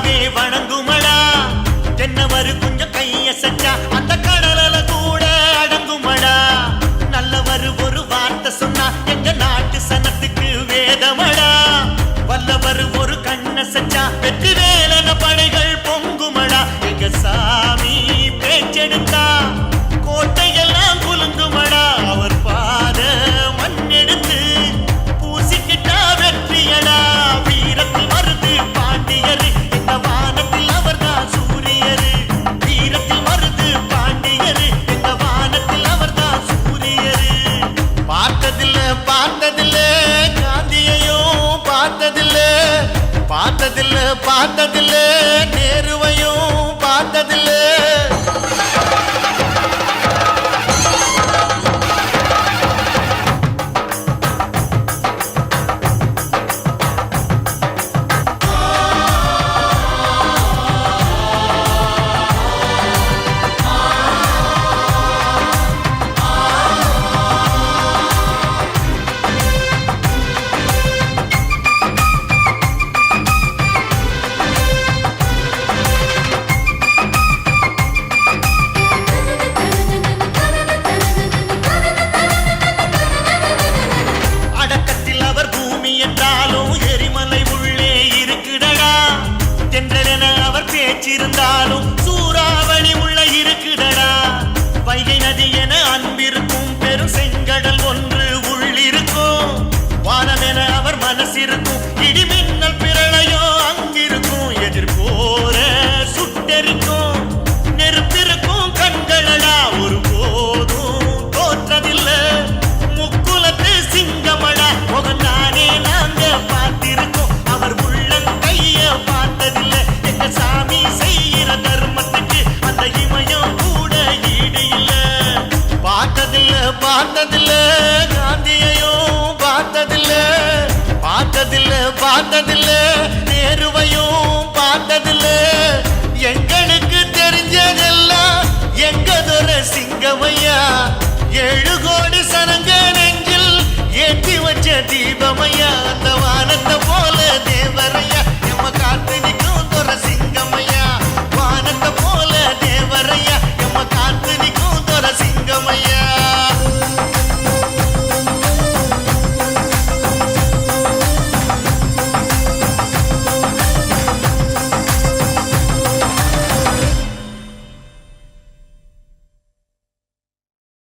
நிலாவே வணங்குமடா தென்னவரு கொஞ்சம் கைய சச்சா அந்த கடலல கூட அடங்குமடா நல்லவரு ஒரு வார்த்தை சொன்னா எங்க நாட்டு சனத்துக்கு வேதமடா வல்லவரு ஒரு கண்ண சச்சா வெற்றி வேலன படைகள் பொங்குமடா எங்க சாமி பேச்செடுத்தா கோட்டையெல்லாம் குலுங்குமடா அவர் பாத மண்ணெடுத்து பூசிக்கிட்டா வெற்றியடா வீரத்தில் வருது பாண்டியரு இந்த வானத்தில் அவர்தான் சூரியரு வீரத்தில் வருது பாண்டியரு இந்த வானத்தில் அவர்தான் சூரியரு பார்த்ததில்ல காந்தியையும் பார்த்ததில்ல நேருவையும் பார்த்ததில்ல இருந்தாலும் சூறாவளி உள்ள இருக்குதடா வைகை நதி என அன்பிருக்கும் பெரும் செங்கடல் ஒன்று உள்ளிருக்கும் வானம் என அவர் மனசிருக்கும் இடிமின்னல் பிரளயோ அங்கிருக்கும் எதிர்போர சுட்டெரிக்கும் நெருப்பிருக்கும் கண்களடா ஒரு போதும் தோற்றதில்ல முக்குலத்து சிங்கமடா முகம் நானே நாங்க பார்த்திருக்கோம் அவர் உள்ளங்கைய பார்த்ததில்லை எங்க சாமி செய்கிற தர்மத்துக்கு அந்த இமயம் கூட ஈடு இல்ல பார்த்ததில்ல காந்தியையும் பார்த்ததில்ல நேருவையும் பார்த்ததில்ல எங்களுக்கு தெரிஞ்சதெல்லாம் எங்கதொர சிங்கமையா 7 கோடி சனங்க நெஞ்சில் ஏற்றி வச்ச தீபமையா அந்த